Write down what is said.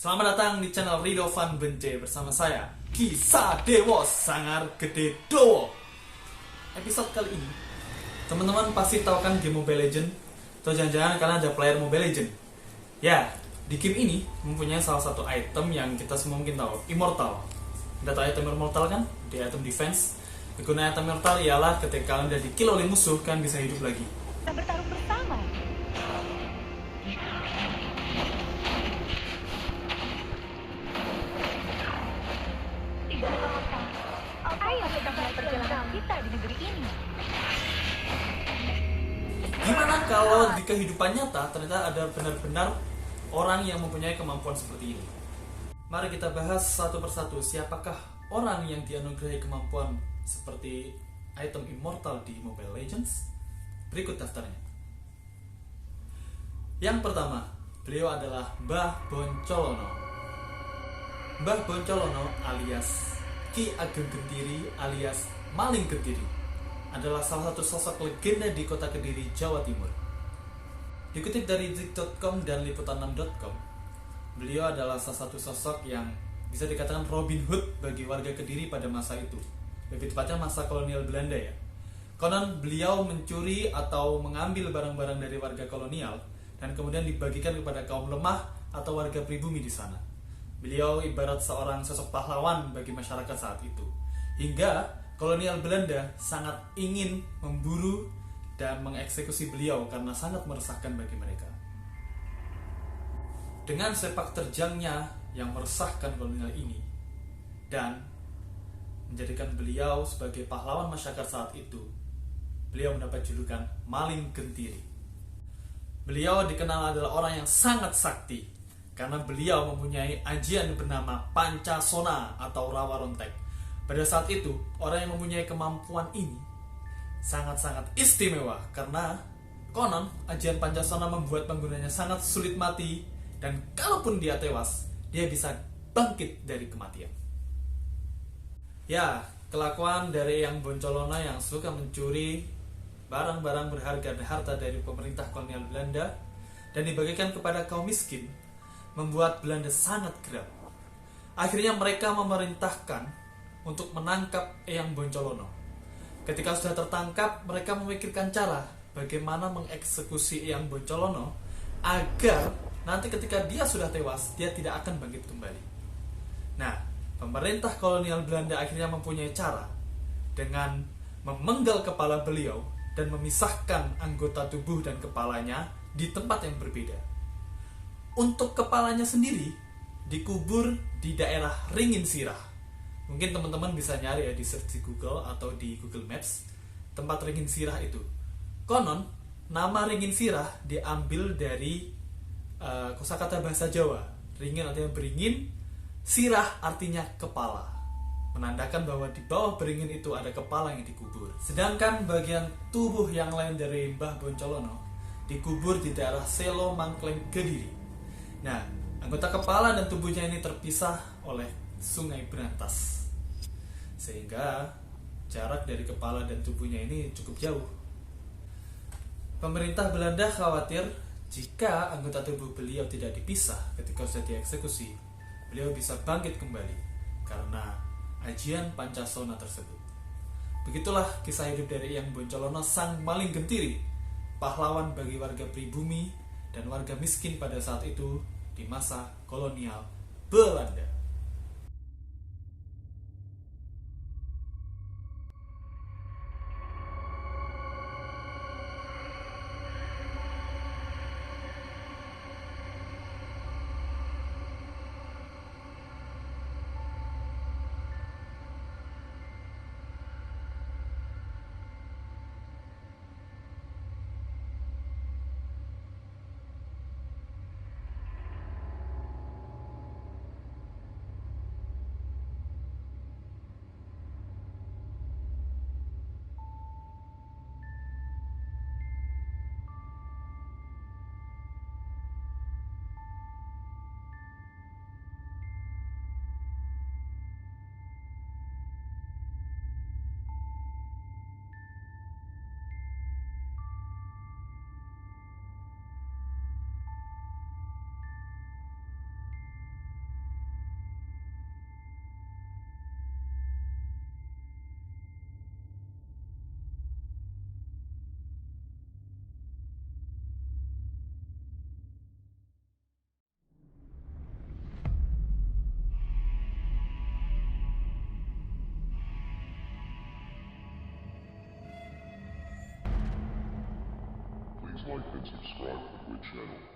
Selamat datang di channel Rido Van Bence bersama saya Kisah Dewo Sangar Gede Dowo. Episode kali ini, teman-teman pasti tahu kan game Mobile Legend? Atau jangan-jangan kalian ada player Mobile Legend? Ya, di game ini mempunyai salah satu item yang kita semua mungkin tahu, Immortal. Kita tahu item Immortal kan? Di item defense. Kegunaan item Immortal ialah ketika kalian udah di-kill oleh musuh, kan bisa hidup lagi. Kita bertarung bersama. Tidak apa-apa. Ayo kita mulai perjalanan kita di negeri ini. Gimana kalau di kehidupan nyata ternyata ada benar-benar orang yang mempunyai kemampuan seperti ini? Mari kita bahas satu persatu siapakah orang yang dianugerahi kemampuan seperti item Immortal di Mobile Legends. Berikut daftarnya. Yang pertama, beliau adalah Mbah Boncolono. Mbah Boncolono alias Ki Ageng Gentiri alias Maling Gentiri adalah salah satu sosok legenda di kota Kediri, Jawa Timur. Dikutip dari Detik.com dan Liputan6.com, beliau adalah salah satu sosok yang bisa dikatakan Robin Hood bagi warga Kediri pada masa itu. Lebih tepatnya masa kolonial Belanda ya. Konon beliau mencuri atau mengambil barang-barang dari warga kolonial dan kemudian dibagikan kepada kaum lemah atau warga pribumi di sana. Beliau ibarat seorang sosok pahlawan bagi masyarakat saat itu. Hingga kolonial Belanda sangat ingin memburu dan mengeksekusi beliau karena sangat meresahkan bagi mereka. Dengan sepak terjangnya yang meresahkan kolonial ini dan menjadikan beliau sebagai pahlawan masyarakat saat itu, beliau mendapat julukan Maling Gentiri. Beliau dikenal adalah orang yang sangat sakti karena beliau mempunyai ajian bernama Pancasona atau Rawa Rontek. Pada saat itu, orang yang mempunyai kemampuan ini sangat-sangat istimewa karena konon ajian Pancasona membuat penggunanya sangat sulit mati dan kalaupun dia tewas, dia bisa bangkit dari kematian. Ya, kelakuan dari yang Boncolono yang suka mencuri barang-barang berharga dan harta dari pemerintah kolonial Belanda dan dibagikan kepada kaum miskin membuat Belanda sangat geram. Akhirnya mereka memerintahkan untuk menangkap Eyang Boncolono. Ketika sudah tertangkap, mereka memikirkan cara bagaimana mengeksekusi Eyang Boncolono agar nanti ketika dia sudah tewas, dia tidak akan bangkit kembali. Nah, pemerintah kolonial Belanda akhirnya mempunyai cara dengan memenggal kepala beliau dan memisahkan anggota tubuh dan kepalanya di tempat yang berbeda. Untuk kepalanya sendiri dikubur di daerah Ringin Sirah. Mungkin teman-teman bisa nyari ya di search di Google atau di Google Maps tempat Ringin Sirah itu. Konon nama Ringin Sirah diambil dari kosakata bahasa Jawa. Ringin artinya beringin, sirah artinya kepala, menandakan bahwa di bawah beringin itu ada kepala yang dikubur. Sedangkan bagian tubuh yang lain dari Mbah Boncolono dikubur di daerah Selo Mangkleng Kediri. Nah, anggota kepala dan tubuhnya ini terpisah oleh Sungai Berantas, sehingga jarak dari kepala dan tubuhnya ini cukup jauh. Pemerintah Belanda khawatir jika anggota tubuh beliau tidak dipisah ketika sudah dieksekusi, beliau bisa bangkit kembali karena ajian Pancasona tersebut. Begitulah kisah hidup dari Eyang Boncolono, sang Maling Gentiri, pahlawan bagi warga pribumi dan warga miskin pada saat itu di masa kolonial Belanda. like and subscribe to my channel.